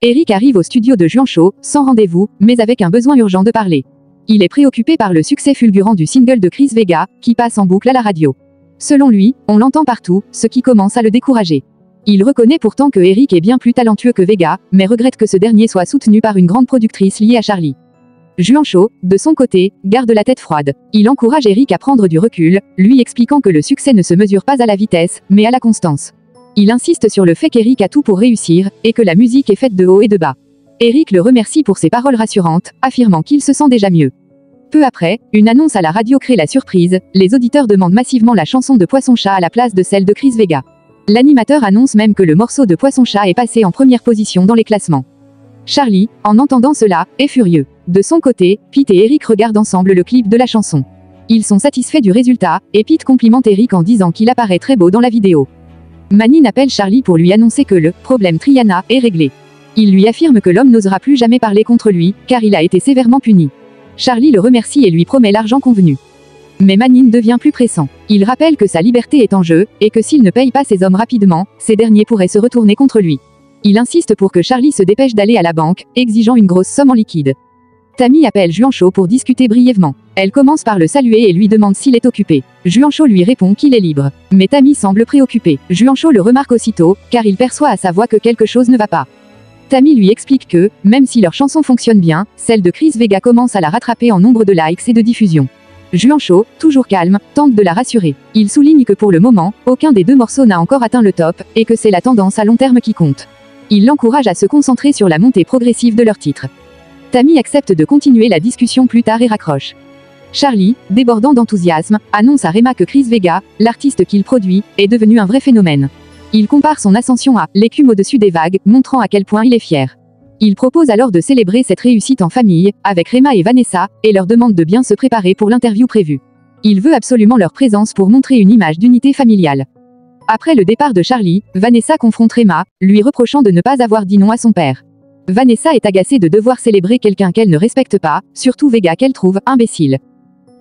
Eric arrive au studio de Juan Shaw, sans rendez-vous, mais avec un besoin urgent de parler. Il est préoccupé par le succès fulgurant du single de Chris Vega, qui passe en boucle à la radio. Selon lui, on l'entend partout, ce qui commence à le décourager. Il reconnaît pourtant que Eric est bien plus talentueux que Vega, mais regrette que ce dernier soit soutenu par une grande productrice liée à Charlie. Juan Shaw, de son côté, garde la tête froide. Il encourage Eric à prendre du recul, lui expliquant que le succès ne se mesure pas à la vitesse, mais à la constance. Il insiste sur le fait qu'Eric a tout pour réussir, et que la musique est faite de haut et de bas. Eric le remercie pour ses paroles rassurantes, affirmant qu'il se sent déjà mieux. Peu après, une annonce à la radio crée la surprise, les auditeurs demandent massivement la chanson de Poisson-Chat à la place de celle de Chris Vega. L'animateur annonce même que le morceau de Poisson-Chat est passé en première position dans les classements. Charlie, en entendant cela, est furieux. De son côté, Pete et Eric regardent ensemble le clip de la chanson. Ils sont satisfaits du résultat, et Pete complimente Eric en disant qu'il apparaît très beau dans la vidéo. Manine appelle Charlie pour lui annoncer que le problème Triana est réglé. Il lui affirme que l'homme n'osera plus jamais parler contre lui, car il a été sévèrement puni. Charlie le remercie et lui promet l'argent convenu. Mais Manine devient plus pressant. Il rappelle que sa liberté est en jeu, et que s'il ne paye pas ses hommes rapidement, ces derniers pourraient se retourner contre lui. Il insiste pour que Charlie se dépêche d'aller à la banque, exigeant une grosse somme en liquide. Tammy appelle Juan Shaw pour discuter brièvement. Elle commence par le saluer et lui demande s'il est occupé. Juan Shaw lui répond qu'il est libre. Mais Tammy semble préoccupée. Juan Shaw le remarque aussitôt, car il perçoit à sa voix que quelque chose ne va pas. Tammy lui explique que, même si leur chanson fonctionne bien, celle de Chris Vega commence à la rattraper en nombre de likes et de diffusion. Juan Shaw, toujours calme, tente de la rassurer. Il souligne que pour le moment, aucun des deux morceaux n'a encore atteint le top, et que c'est la tendance à long terme qui compte. Il l'encourage à se concentrer sur la montée progressive de leur titre. Tammy accepte de continuer la discussion plus tard et raccroche. Charlie, débordant d'enthousiasme, annonce à Rema que Chris Vega, l'artiste qu'il produit, est devenu un vrai phénomène. Il compare son ascension à « l'écume au-dessus des vagues », montrant à quel point il est fier. Il propose alors de célébrer cette réussite en famille, avec Rema et Vanessa, et leur demande de bien se préparer pour l'interview prévue. Il veut absolument leur présence pour montrer une image d'unité familiale. Après le départ de Charlie, Vanessa confronte Rema, lui reprochant de ne pas avoir dit non à son père. Vanessa est agacée de devoir célébrer quelqu'un qu'elle ne respecte pas, surtout Vega qu'elle trouve imbécile.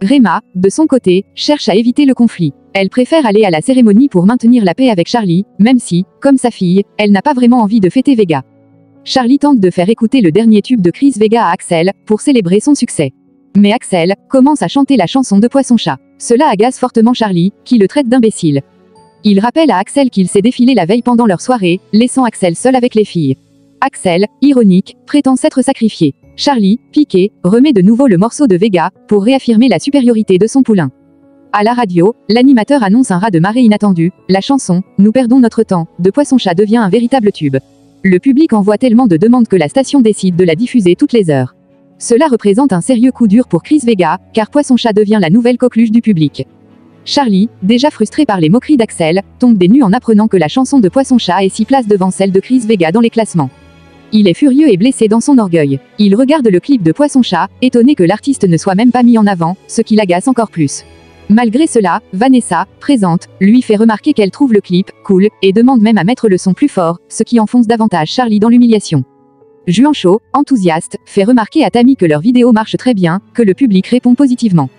Rema, de son côté, cherche à éviter le conflit. Elle préfère aller à la cérémonie pour maintenir la paix avec Charlie, même si, comme sa fille, elle n'a pas vraiment envie de fêter Vega. Charlie tente de faire écouter le dernier tube de Chris Vega à Axel, pour célébrer son succès. Mais Axel commence à chanter la chanson de Poisson-Chat. Cela agace fortement Charlie, qui le traite d'imbécile. Il rappelle à Axel qu'il s'est défilé la veille pendant leur soirée, laissant Axel seul avec les filles. Axel, ironique, prétend s'être sacrifié. Charlie, piqué, remet de nouveau le morceau de Vega, pour réaffirmer la supériorité de son poulain. À la radio, l'animateur annonce un raz de marée inattendu, la chanson « Nous perdons notre temps » de Poisson-Chat devient un véritable tube. Le public envoie tellement de demandes que la station décide de la diffuser toutes les heures. Cela représente un sérieux coup dur pour Chris Vega, car Poisson-Chat devient la nouvelle coqueluche du public. Charlie, déjà frustré par les moqueries d'Axel, tombe des nues en apprenant que la chanson de Poisson-Chat est 6 places devant celle de Chris Vega dans les classements. Il est furieux et blessé dans son orgueil. Il regarde le clip de Poisson-Chat, étonné que l'artiste ne soit même pas mis en avant, ce qui l'agace encore plus. Malgré cela, Vanessa, présente, lui fait remarquer qu'elle trouve le clip « cool » et demande même à mettre le son plus fort, ce qui enfonce davantage Charlie dans l'humiliation. Juan Shaw, enthousiaste, fait remarquer à Tammy que leur vidéo marche très bien, que le public répond positivement.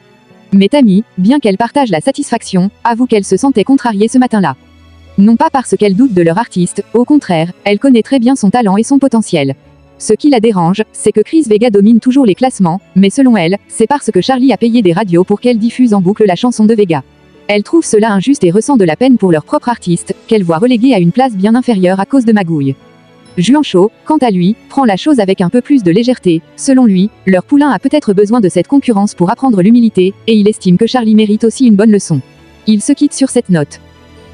Mais Tammy, bien qu'elle partage la satisfaction, avoue qu'elle se sentait contrariée ce matin-là. Non pas parce qu'elle doute de leur artiste, au contraire, elle connaît très bien son talent et son potentiel. Ce qui la dérange, c'est que Chris Vega domine toujours les classements, mais selon elle, c'est parce que Charlie a payé des radios pour qu'elle diffuse en boucle la chanson de Vega. Elle trouve cela injuste et ressent de la peine pour leur propre artiste, qu'elle voit relégué à une place bien inférieure à cause de magouilles. Juan Shaw, quant à lui, prend la chose avec un peu plus de légèreté. Selon lui, leur poulain a peut-être besoin de cette concurrence pour apprendre l'humilité, et il estime que Charlie mérite aussi une bonne leçon. Ils se quittent sur cette note.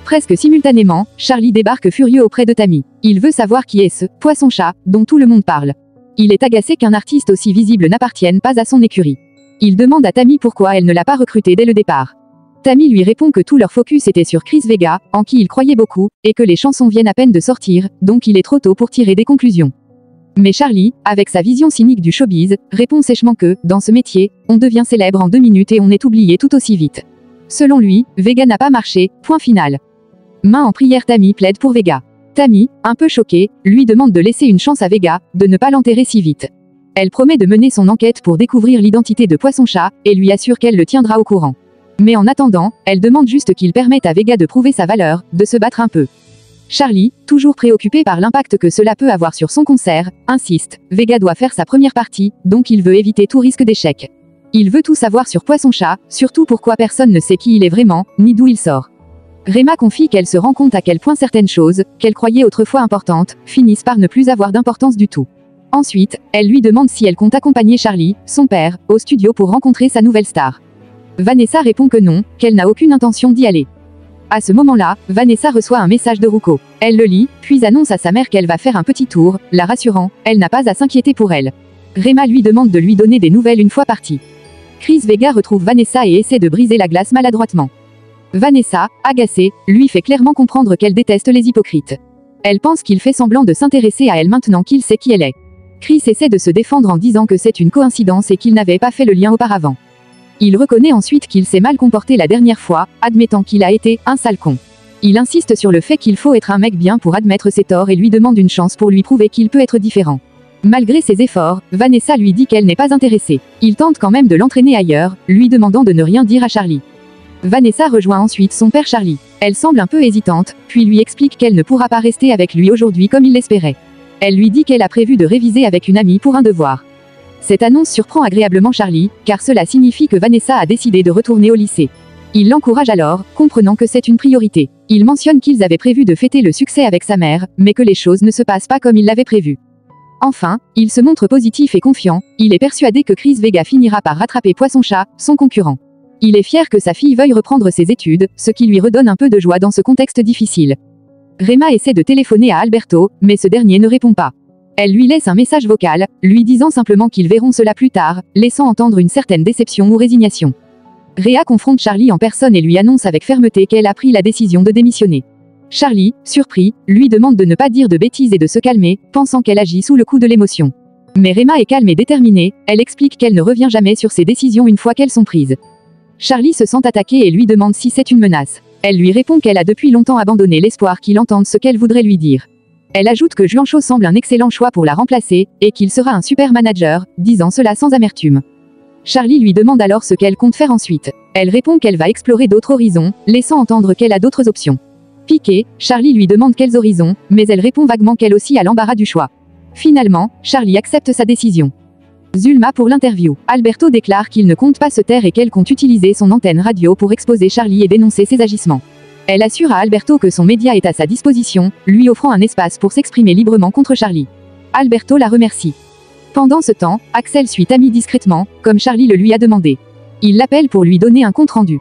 Presque simultanément, Charlie débarque furieux auprès de Tammy. Il veut savoir qui est ce « Poisson-Chat » dont tout le monde parle. Il est agacé qu'un artiste aussi visible n'appartienne pas à son écurie. Il demande à Tammy pourquoi elle ne l'a pas recruté dès le départ. Tammy lui répond que tout leur focus était sur Chris Vega, en qui il croyait beaucoup, et que les chansons viennent à peine de sortir, donc il est trop tôt pour tirer des conclusions. Mais Charlie, avec sa vision cynique du showbiz, répond sèchement que, dans ce métier, on devient célèbre en 2 minutes et on est oublié tout aussi vite. Selon lui, Vega n'a pas marché, point final. Main en prière, Tammy plaide pour Vega. Tammy, un peu choquée, lui demande de laisser une chance à Vega, de ne pas l'enterrer si vite. Elle promet de mener son enquête pour découvrir l'identité de Poisson-Chat, et lui assure qu'elle le tiendra au courant. Mais en attendant, elle demande juste qu'il permette à Vega de prouver sa valeur, de se battre un peu. Charlie, toujours préoccupé par l'impact que cela peut avoir sur son concert, insiste. Vega doit faire sa première partie, donc il veut éviter tout risque d'échec. Il veut tout savoir sur Poisson-Chat, surtout pourquoi personne ne sait qui il est vraiment, ni d'où il sort. Rema confie qu'elle se rend compte à quel point certaines choses, qu'elle croyait autrefois importantes, finissent par ne plus avoir d'importance du tout. Ensuite, elle lui demande si elle compte accompagner Charlie, son père, au studio pour rencontrer sa nouvelle star. Vanessa répond que non, qu'elle n'a aucune intention d'y aller. À ce moment-là, Vanessa reçoit un message de Ruko. Elle le lit, puis annonce à sa mère qu'elle va faire un petit tour, la rassurant, elle n'a pas à s'inquiéter pour elle. Rema lui demande de lui donner des nouvelles une fois partie. Chris Vega retrouve Vanessa et essaie de briser la glace maladroitement. Vanessa, agacée, lui fait clairement comprendre qu'elle déteste les hypocrites. Elle pense qu'il fait semblant de s'intéresser à elle maintenant qu'il sait qui elle est. Chris essaie de se défendre en disant que c'est une coïncidence et qu'il n'avait pas fait le lien auparavant. Il reconnaît ensuite qu'il s'est mal comporté la dernière fois, admettant qu'il a été un sale con. Il insiste sur le fait qu'il faut être un mec bien pour admettre ses torts et lui demande une chance pour lui prouver qu'il peut être différent. Malgré ses efforts, Vanessa lui dit qu'elle n'est pas intéressée. Il tente quand même de l'entraîner ailleurs, lui demandant de ne rien dire à Charlie. Vanessa rejoint ensuite son père Charlie. Elle semble un peu hésitante, puis lui explique qu'elle ne pourra pas rester avec lui aujourd'hui comme il l'espérait. Elle lui dit qu'elle a prévu de réviser avec une amie pour un devoir. Cette annonce surprend agréablement Charlie, car cela signifie que Vanessa a décidé de retourner au lycée. Il l'encourage alors, comprenant que c'est une priorité. Il mentionne qu'ils avaient prévu de fêter le succès avec sa mère, mais que les choses ne se passent pas comme il l'avait prévu. Enfin, il se montre positif et confiant, il est persuadé que Chris Vega finira par rattraper Poisson-Chat, son concurrent. Il est fier que sa fille veuille reprendre ses études, ce qui lui redonne un peu de joie dans ce contexte difficile. Rema essaie de téléphoner à Alberto, mais ce dernier ne répond pas. Elle lui laisse un message vocal, lui disant simplement qu'ils verront cela plus tard, laissant entendre une certaine déception ou résignation. Rhea confronte Charlie en personne et lui annonce avec fermeté qu'elle a pris la décision de démissionner. Charlie, surpris, lui demande de ne pas dire de bêtises et de se calmer, pensant qu'elle agit sous le coup de l'émotion. Mais Rema est calme et déterminée, elle explique qu'elle ne revient jamais sur ses décisions une fois qu'elles sont prises. Charlie se sent attaqué et lui demande si c'est une menace. Elle lui répond qu'elle a depuis longtemps abandonné l'espoir qu'il entende ce qu'elle voudrait lui dire. Elle ajoute que Juancho semble un excellent choix pour la remplacer, et qu'il sera un super manager, disant cela sans amertume. Charlie lui demande alors ce qu'elle compte faire ensuite. Elle répond qu'elle va explorer d'autres horizons, laissant entendre qu'elle a d'autres options. Piquée, Charlie lui demande quels horizons, mais elle répond vaguement qu'elle aussi a l'embarras du choix. Finalement, Charlie accepte sa décision. Zulma pour l'interview. Alberto déclare qu'il ne compte pas se taire et qu'elle compte utiliser son antenne radio pour exposer Charlie et dénoncer ses agissements. Elle assure à Alberto que son média est à sa disposition, lui offrant un espace pour s'exprimer librement contre Charlie. Alberto la remercie. Pendant ce temps, Axel suit Tammy discrètement, comme Charlie le lui a demandé. Il l'appelle pour lui donner un compte-rendu.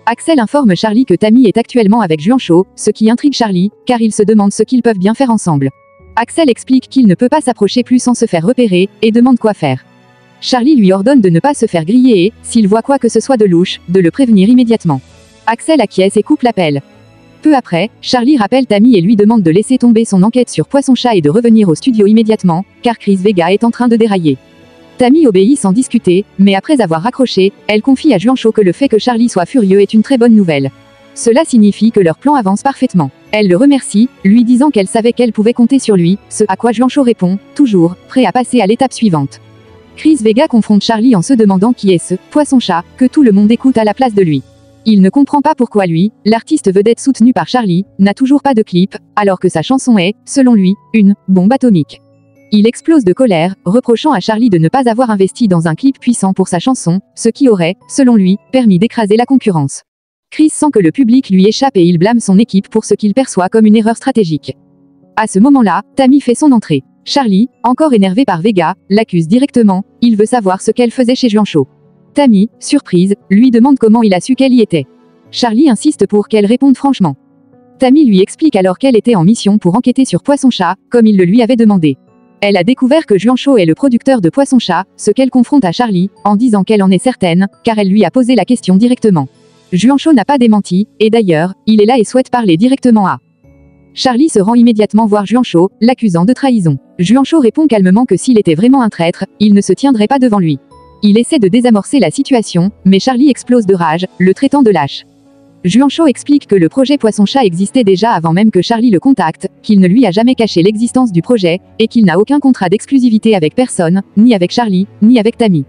Axel informe Charlie que Tammy est actuellement avec Juancho, ce qui intrigue Charlie, car il se demande ce qu'ils peuvent bien faire ensemble. Axel explique qu'il ne peut pas s'approcher plus sans se faire repérer, et demande quoi faire. Charlie lui ordonne de ne pas se faire griller et, s'il voit quoi que ce soit de louche, de le prévenir immédiatement. Axel acquiesce et coupe l'appel. Peu après, Charlie rappelle Tammy et lui demande de laisser tomber son enquête sur Poisson-Chat et de revenir au studio immédiatement, car Chris Vega est en train de dérailler. Tammy obéit sans discuter, mais après avoir raccroché, elle confie à Juancho que le fait que Charlie soit furieux est une très bonne nouvelle. Cela signifie que leur plan avance parfaitement. Elle le remercie, lui disant qu'elle savait qu'elle pouvait compter sur lui, ce à quoi Juancho répond, toujours, prêt à passer à l'étape suivante. Chris Vega confronte Charlie en se demandant qui est ce Poisson-Chat, que tout le monde écoute à la place de lui. Il ne comprend pas pourquoi lui, l'artiste vedette soutenu par Charlie, n'a toujours pas de clip, alors que sa chanson est, selon lui, une bombe atomique. Il explose de colère, reprochant à Charlie de ne pas avoir investi dans un clip puissant pour sa chanson, ce qui aurait, selon lui, permis d'écraser la concurrence. Chris sent que le public lui échappe et il blâme son équipe pour ce qu'il perçoit comme une erreur stratégique. À ce moment-là, Tammy fait son entrée. Charlie, encore énervé par Vega, l'accuse directement, il veut savoir ce qu'elle faisait chez Juancho. Tammy, surprise, lui demande comment il a su qu'elle y était. Charlie insiste pour qu'elle réponde franchement. Tammy lui explique alors qu'elle était en mission pour enquêter sur Poisson-Chat, comme il le lui avait demandé. Elle a découvert que Juancho est le producteur de Poisson-Chat, ce qu'elle confronte à Charlie, en disant qu'elle en est certaine, car elle lui a posé la question directement. Juancho n'a pas démenti, et d'ailleurs, il est là et souhaite parler directement à. Charlie se rend immédiatement voir Juancho, l'accusant de trahison. Juancho répond calmement que s'il était vraiment un traître, il ne se tiendrait pas devant lui. Il essaie de désamorcer la situation, mais Charlie explose de rage, le traitant de lâche. Juancho explique que le projet Poisson-Chat existait déjà avant même que Charlie le contacte, qu'il ne lui a jamais caché l'existence du projet, et qu'il n'a aucun contrat d'exclusivité avec personne, ni avec Charlie, ni avec Tammy.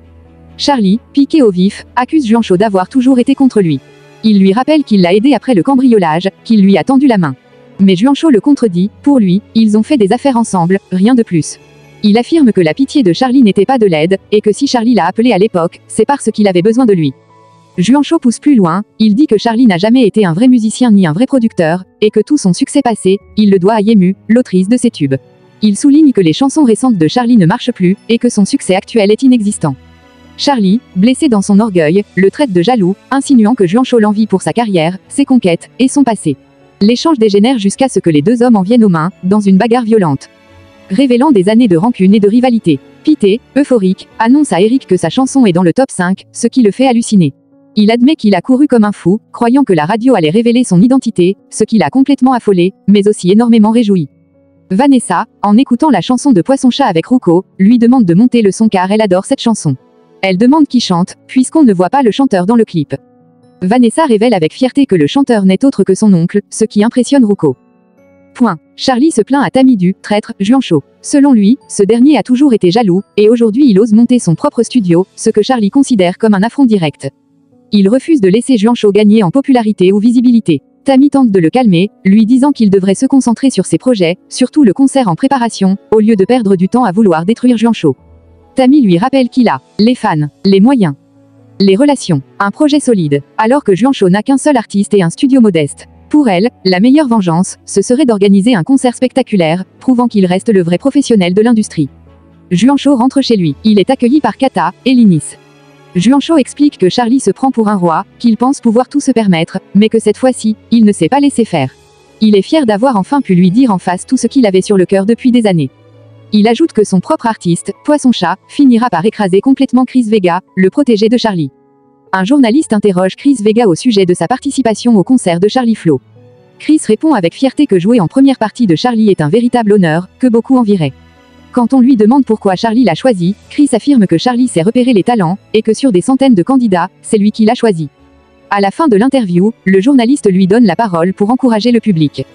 Charlie, piqué au vif, accuse Juancho d'avoir toujours été contre lui. Il lui rappelle qu'il l'a aidé après le cambriolage, qu'il lui a tendu la main. mais Juancho le contredit, pour lui, ils ont fait des affaires ensemble, rien de plus. Il affirme que la pitié de Charlie n'était pas de l'aide, et que si Charlie l'a appelé à l'époque, c'est parce qu'il avait besoin de lui. Juancho pousse plus loin, il dit que Charlie n'a jamais été un vrai musicien ni un vrai producteur, et que tout son succès passé, il le doit à Yemu, l'autrice de ses tubes. Il souligne que les chansons récentes de Charlie ne marchent plus, et que son succès actuel est inexistant. Charlie, blessé dans son orgueil, le traite de jaloux, insinuant que Juancho l'envie pour sa carrière, ses conquêtes, et son passé. L'échange dégénère jusqu'à ce que les deux hommes en viennent aux mains, dans une bagarre violente. Révélant des années de rancune et de rivalité. Pité, euphorique, annonce à Eric que sa chanson est dans le top 5, ce qui le fait halluciner. Il admet qu'il a couru comme un fou, croyant que la radio allait révéler son identité, ce qui l'a complètement affolé, mais aussi énormément réjoui. Vanessa, en écoutant la chanson de Poisson-Chat avec Ruko, lui demande de monter le son car elle adore cette chanson. Elle demande qui chante, puisqu'on ne voit pas le chanteur dans le clip. Vanessa révèle avec fierté que le chanteur n'est autre que son oncle, ce qui impressionne Ruko. Charlie se plaint à Tammy du traître Juancho. Selon lui, ce dernier a toujours été jaloux, et aujourd'hui il ose monter son propre studio, ce que Charlie considère comme un affront direct. Il refuse de laisser Juancho gagner en popularité ou visibilité. Tammy tente de le calmer, lui disant qu'il devrait se concentrer sur ses projets, surtout le concert en préparation, au lieu de perdre du temps à vouloir détruire Juancho. Tammy lui rappelle qu'il a les fans, les moyens, les relations, un projet solide, alors que Juancho n'a qu'un seul artiste et un studio modeste. Pour elle, la meilleure vengeance, ce serait d'organiser un concert spectaculaire, prouvant qu'il reste le vrai professionnel de l'industrie. Juancho rentre chez lui. Il est accueilli par Kata et Linis. Juancho explique que Charlie se prend pour un roi, qu'il pense pouvoir tout se permettre, mais que cette fois-ci, il ne s'est pas laissé faire. Il est fier d'avoir enfin pu lui dire en face tout ce qu'il avait sur le cœur depuis des années. Il ajoute que son propre artiste, Poisson-Chat, finira par écraser complètement Chris Vega, le protégé de Charlie. Un journaliste interroge Chris Vega au sujet de sa participation au concert de Charlie Flow. Chris répond avec fierté que jouer en première partie de Charlie est un véritable honneur, que beaucoup envieraient. Quand on lui demande pourquoi Charlie l'a choisi, Chris affirme que Charlie sait repérer les talents, et que sur des centaines de candidats, c'est lui qui l'a choisi. À la fin de l'interview, le journaliste lui donne la parole pour encourager le public.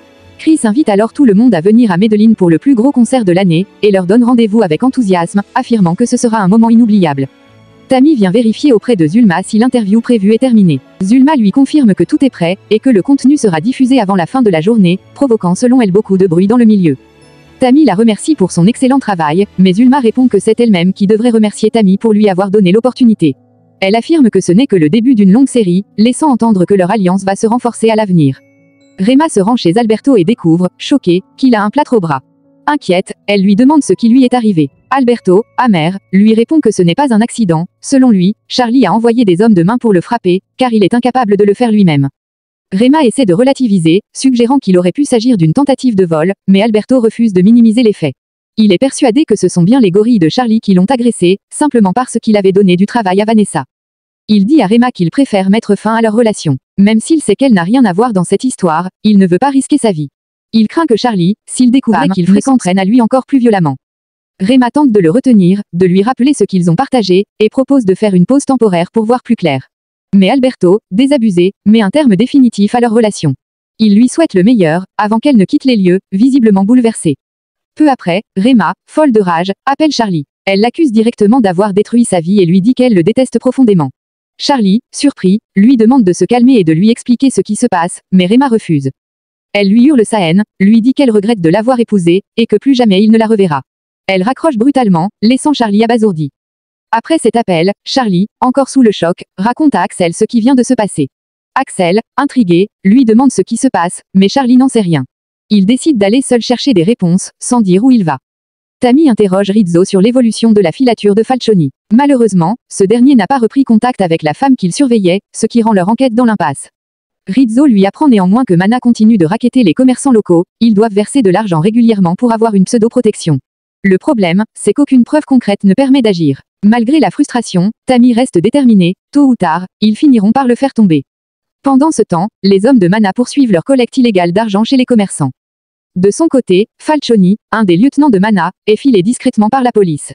Chris invite alors tout le monde à venir à Medellín pour le plus gros concert de l'année, et leur donne rendez-vous avec enthousiasme, affirmant que ce sera un moment inoubliable. Tammy vient vérifier auprès de Zulma si l'interview prévue est terminée. Zulma lui confirme que tout est prêt, et que le contenu sera diffusé avant la fin de la journée, provoquant selon elle beaucoup de bruit dans le milieu. Tammy la remercie pour son excellent travail, mais Zulma répond que c'est elle-même qui devrait remercier Tammy pour lui avoir donné l'opportunité. Elle affirme que ce n'est que le début d'une longue série, laissant entendre que leur alliance va se renforcer à l'avenir. Rema se rend chez Alberto et découvre, choqué, qu'il a un plâtre au bras. Inquiète, elle lui demande ce qui lui est arrivé. Alberto, amer, lui répond que ce n'est pas un accident. Selon lui, Charlie a envoyé des hommes de main pour le frapper, car il est incapable de le faire lui-même. Rema essaie de relativiser, suggérant qu'il aurait pu s'agir d'une tentative de vol, mais Alberto refuse de minimiser les faits. Il est persuadé que ce sont bien les gorilles de Charlie qui l'ont agressé, simplement parce qu'il avait donné du travail à Vanessa. Il dit à Rema qu'il préfère mettre fin à leur relation. Même s'il sait qu'elle n'a rien à voir dans cette histoire, il ne veut pas risquer sa vie. Il craint que Charlie, s'il découvrait qu'il fréquente, prenne à lui encore plus violemment. Rema tente de le retenir, de lui rappeler ce qu'ils ont partagé, et propose de faire une pause temporaire pour voir plus clair. Mais Alberto, désabusé, met un terme définitif à leur relation. Il lui souhaite le meilleur, avant qu'elle ne quitte les lieux, visiblement bouleversée. Peu après, Rema, folle de rage, appelle Charlie. Elle l'accuse directement d'avoir détruit sa vie et lui dit qu'elle le déteste profondément. Charlie, surpris, lui demande de se calmer et de lui expliquer ce qui se passe, mais Rema refuse. Elle lui hurle sa haine, lui dit qu'elle regrette de l'avoir épousée, et que plus jamais il ne la reverra. Elle raccroche brutalement, laissant Charlie abasourdi. Après cet appel, Charlie, encore sous le choc, raconte à Axel ce qui vient de se passer. Axel, intrigué, lui demande ce qui se passe, mais Charlie n'en sait rien. Il décide d'aller seul chercher des réponses, sans dire où il va. Tammy interroge Rizzo sur l'évolution de la filature de Falcioni. Malheureusement, ce dernier n'a pas repris contact avec la femme qu'il surveillait, ce qui rend leur enquête dans l'impasse. Rizzo lui apprend néanmoins que Mana continue de racketter les commerçants locaux, ils doivent verser de l'argent régulièrement pour avoir une pseudo-protection. Le problème, c'est qu'aucune preuve concrète ne permet d'agir. Malgré la frustration, Tammy reste déterminée, tôt ou tard, ils finiront par le faire tomber. Pendant ce temps, les hommes de Mana poursuivent leur collecte illégale d'argent chez les commerçants. De son côté, Falcioni, un des lieutenants de Mana, est filé discrètement par la police.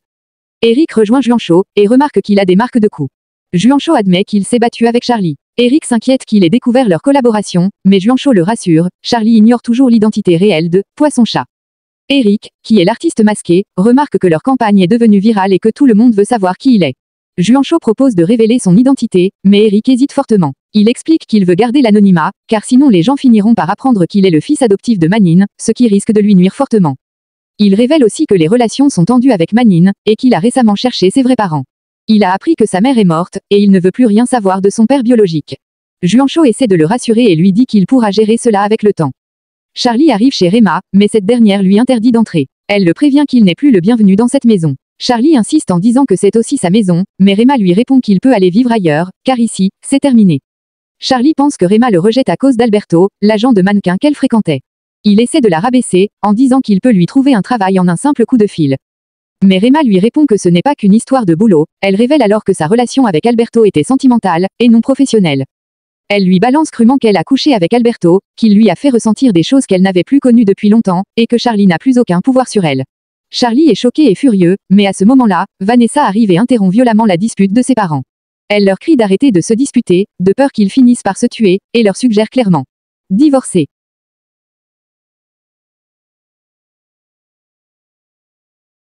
Eric rejoint Juancho, et remarque qu'il a des marques de coups. Juancho admet qu'il s'est battu avec Charlie. Eric s'inquiète qu'il ait découvert leur collaboration, mais Juancho le rassure, Charlie ignore toujours l'identité réelle de Poisson-Chat. Eric, qui est l'artiste masqué, remarque que leur campagne est devenue virale et que tout le monde veut savoir qui il est. Juancho propose de révéler son identité, mais Eric hésite fortement. Il explique qu'il veut garder l'anonymat, car sinon les gens finiront par apprendre qu'il est le fils adoptif de Manine, ce qui risque de lui nuire fortement. Il révèle aussi que les relations sont tendues avec Manine, et qu'il a récemment cherché ses vrais parents. Il a appris que sa mère est morte, et il ne veut plus rien savoir de son père biologique. Juancho essaie de le rassurer et lui dit qu'il pourra gérer cela avec le temps. Charlie arrive chez Rema, mais cette dernière lui interdit d'entrer. Elle le prévient qu'il n'est plus le bienvenu dans cette maison. Charlie insiste en disant que c'est aussi sa maison, mais Rema lui répond qu'il peut aller vivre ailleurs, car ici, c'est terminé. Charlie pense que Rema le rejette à cause d'Alberto, l'agent de mannequin qu'elle fréquentait. Il essaie de la rabaisser, en disant qu'il peut lui trouver un travail en un simple coup de fil. Mais Rema lui répond que ce n'est pas qu'une histoire de boulot, elle révèle alors que sa relation avec Alberto était sentimentale, et non professionnelle. Elle lui balance crûment qu'elle a couché avec Alberto, qu'il lui a fait ressentir des choses qu'elle n'avait plus connues depuis longtemps, et que Charlie n'a plus aucun pouvoir sur elle. Charlie est choqué et furieux, mais à ce moment-là, Vanessa arrive et interrompt violemment la dispute de ses parents. Elle leur crie d'arrêter de se disputer, de peur qu'ils finissent par se tuer, et leur suggère clairement. Divorcer.